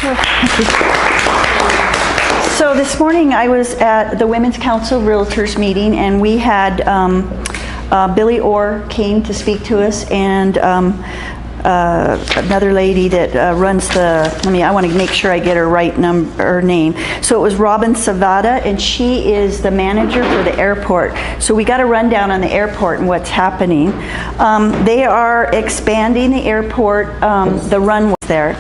So this morning I was at the Women's Council Realtors meeting, and we had Billy Orr came to speak to us, and another lady that runs the, I want to make sure I get her right name. So it was Robin Savada, and she is the manager for the airport. So we got a rundown on the airport and what's happening. They are expanding the airport, the runway there.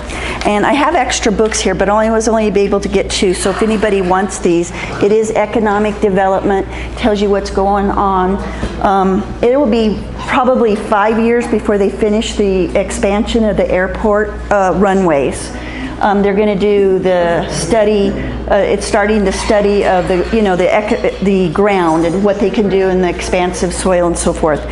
And I have extra books here, but I was only able to get 2. So if anybody wants these, it is economic development, tells you what's going on. It will be probably 5 years before they finish the expansion of the airport runways. They're going to do the study. It's starting the study of the ground and what they can do in the expansive soil and so forth.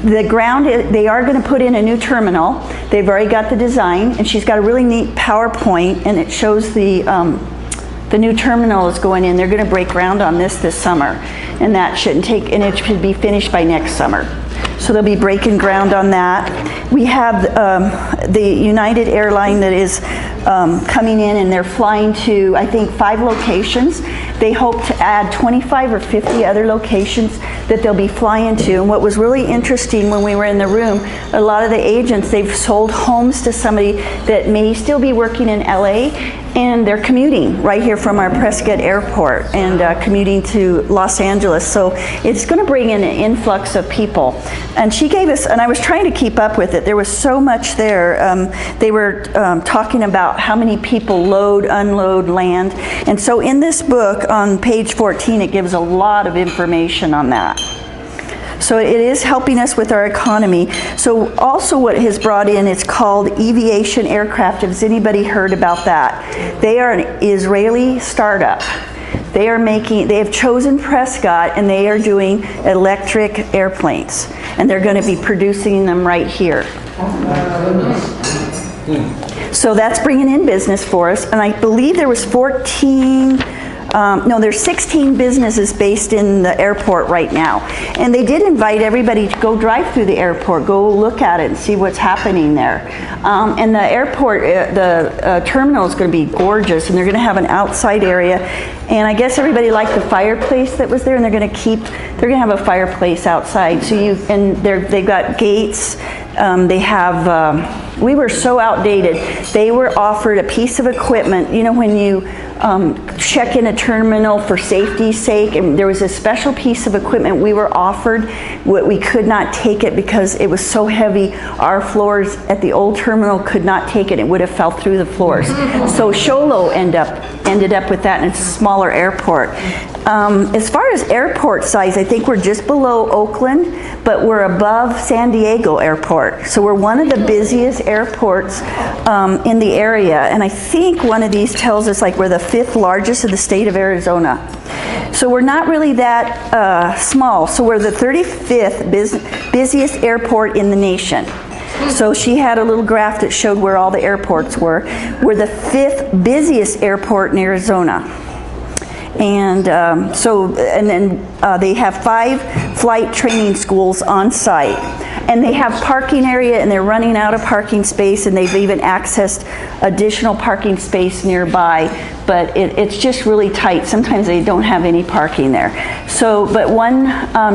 The ground, they are going to put in a new terminal. They've already got the design, and she's got a really neat PowerPoint, and it shows the new terminal is going in. They're going to break ground on this summer, and that shouldn't take, and it should be finished by next summer. So they'll be breaking ground on that. We have the United airline that is coming in, and they're flying to, I think, 5 locations. They hope to add 25 or 50 other locations that they'll be flying to. And what was really interesting when we were in the room, a lot of the agents, they've sold homes to somebody that may still be working in LA, and they're commuting right here from our Prescott Airport and commuting to Los Angeles. So it's going to bring in an influx of people. And she gave us, and I was trying to keep up with it, there was so much there. They were talking about how many people load, unload land. And so in this book on page 14, it gives a lot of information on that. So it is helping us with our economy. So also what has brought in, it's called Aviation Aircraft. Has anybody heard about that? They are an Israeli startup. They have chosen Prescott, and they are doing electric airplanes. And they're going to be producing them right here. So that's bringing in business for us. And I believe there was 16 businesses based in the airport right now. And they did invite everybody to go drive through the airport, go look at it and see what's happening there. And the airport, the terminal is going to be gorgeous, and they're going to have an outside area. And I guess everybody liked the fireplace that was there, and they're going to have a fireplace outside. So they've got gates. They have, we were so outdated. They were offered a piece of equipment, when you check in a terminal for safety's sake, and there was a special piece of equipment we were offered. We could not take it because it was so heavy. Our floors at the old terminal could not take it. It would have fell through the floors. So Sholo ended up with that, and it's a smaller airport. As far as airport size, I think we're just below Oakland, but we're above San Diego Airport. So we're one of the busiest airports in the area. And I think one of these tells us like we're the 5th largest in the state of Arizona. So we're not really that small. So we're the 35th busiest airport in the nation. So she had a little graph that showed where all the airports were. We're the 5th busiest airport in Arizona. And then they have 5 flight training schools on site. And they have parking area, and they're running out of parking space, and they've even accessed additional parking space nearby, but it's just really tight. Sometimes they don't have any parking there. So, but one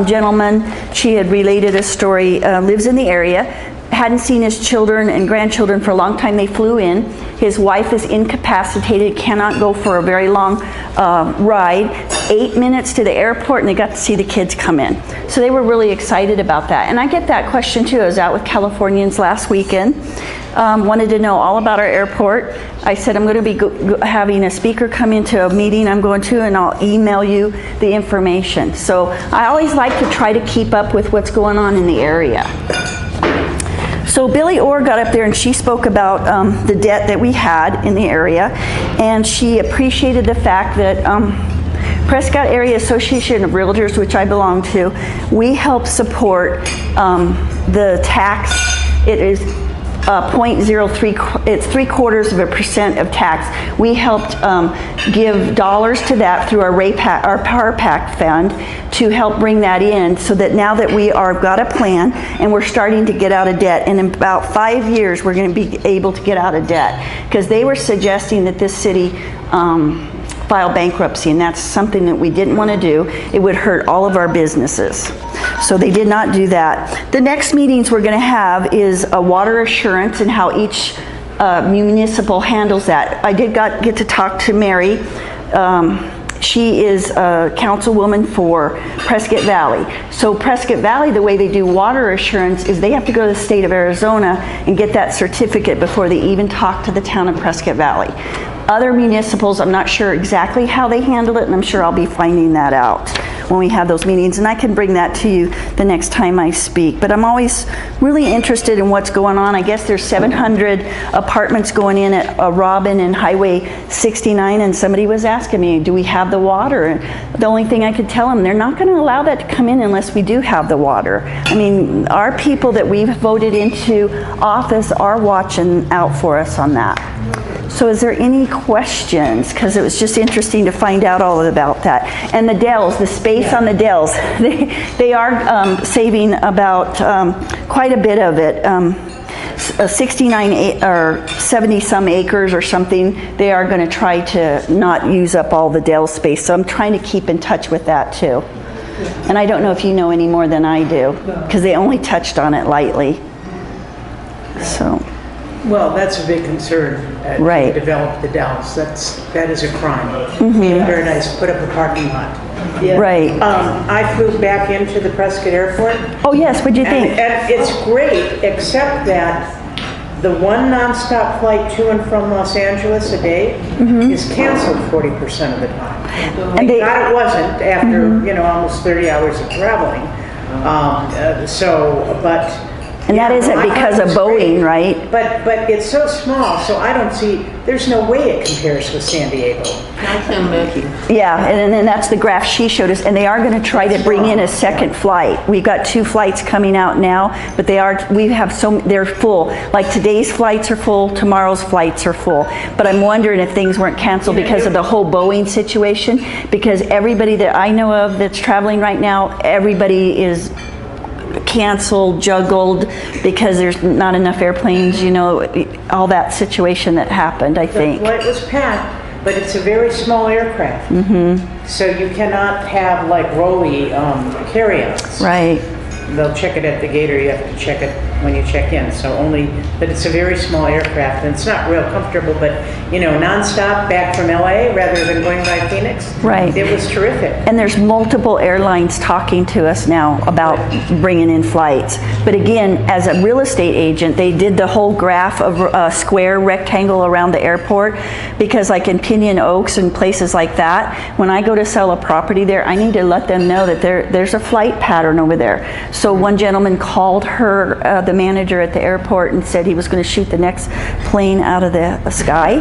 gentleman, she had related a story, lives in the area, hadn't seen his children and grandchildren for a long time. They flew in. His wife is incapacitated, cannot go for a very long ride. 8 minutes to the airport, and they got to see the kids come in. So they were really excited about that. And I get that question too. I was out with Californians last weekend, wanted to know all about our airport. I said, I'm going to be having a speaker come into a meeting I'm going to, and I'll email you the information. So I always like to try to keep up with what's going on in the area. So Billy Orr got up there, and she spoke about the debt that we had in the area, and she appreciated the fact that Prescott Area Association of Realtors, which I belong to, we help support the tax. It is 0.03, it's 0.75% of tax. We helped give dollars to that through our Power Pack fund to help bring that in, so that now that we are got a plan and we're starting to get out of debt, and in about 5 years we're going to be able to get out of debt, because they were suggesting that this city file bankruptcy, and that's something that we didn't want to do. It would hurt all of our businesses. So they did not do that. The next meetings we're going to have is a water assurance and how each municipal handles that. I did get to talk to Mary. She is a councilwoman for Prescott Valley. So Prescott Valley, the way they do water assurance is they have to go to the state of Arizona and get that certificate before they even talk to the town of Prescott Valley. Other municipals, I'm not sure exactly how they handle it, and I'm sure I'll be finding that out when we have those meetings, and I can bring that to you the next time I speak. But I'm always really interested in what's going on. I guess there's 700 apartments going in at Robin and Highway 69, and somebody was asking me, do we have the water? And the only thing I could tell them, they're not going to allow that to come in unless we do have the water. I mean, our people that we've voted into office are watching out for us on that. So is there any questions? Because it was just interesting to find out all about that. And the Dells, the space on the Dells, they are saving about quite a bit of it. 69 or 70 some acres or something, they are going to try to not use up all the Dell space. So I'm trying to keep in touch with that too. And I don't know if you know any more than I do, because they only touched on it lightly. So. Well, that's a big concern. Right. To develop the Dells. That is a crime. Mm-hmm. Paradise, put up a parking lot. Yeah. Right. I flew back into the Prescott Airport. Oh yes, what'd you think? And it's great, except that the one nonstop flight to and from Los Angeles a day is canceled 40% of the time. And Thank God it wasn't after almost 30 hours of traveling. And that isn't because of Boeing, right? But it's so small, so I don't see, there's no way it compares with San Diego. Yeah, and then that's the graph she showed us, and they are going to try to bring in a second flight. We've got 2 flights coming out now, but they're full. Like today's flights are full, tomorrow's flights are full. But I'm wondering if things weren't canceled because of the whole Boeing situation, because everybody that I know of that's traveling right now, everybody is canceled, juggled, because there's not enough airplanes, all that situation that happened, I think. The flight was packed, but it's a very small aircraft. So you cannot have like rolly carry-ons. Right. They'll check it at the gate, or you have to check it when you check in. But it's a very small aircraft, and it's not real comfortable, but nonstop back from LA rather than going by Phoenix. Right. It was terrific. And there's multiple airlines talking to us now about bringing in flights. But again, as a real estate agent, they did the whole graph of a square rectangle around the airport, because like in Pinyon Oaks and places like that, when I go to sell a property there, I need to let them know that there's a flight pattern over there. So one gentleman called her, the manager at the airport, and said he was going to shoot the next plane out of the sky.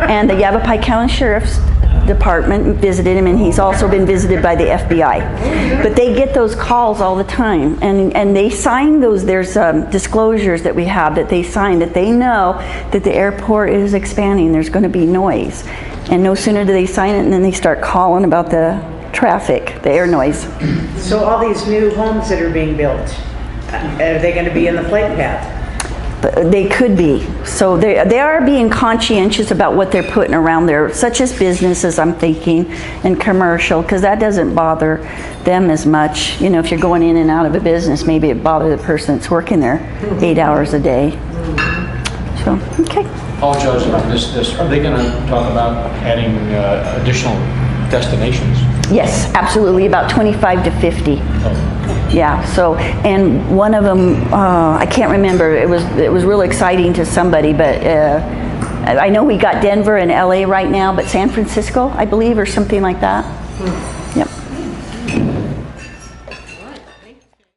And the Yavapai County Sheriff's Department visited him, and he's also been visited by the FBI. But they get those calls all the time, and they sign those. There's disclosures that we have that they sign, that they know that the airport is expanding. There's going to be noise. And no sooner do they sign it, and then they start calling about the traffic, the air noise. So all these new homes that are being built, are they going to be in the flight path? They could be. So they are being conscientious about what they're putting around there, such as businesses, I'm thinking, and commercial, because that doesn't bother them as much. If you're going in and out of a business, maybe it bothers the person that's working there 8 hours a day. So, okay. Apologize about this. Are they going to talk about adding additional destinations? Yes, absolutely, about 25 to 50. Yeah, so, and one of them, I can't remember, it was real exciting to somebody, but I know we got Denver and LA right now, but San Francisco, I believe, or something like that.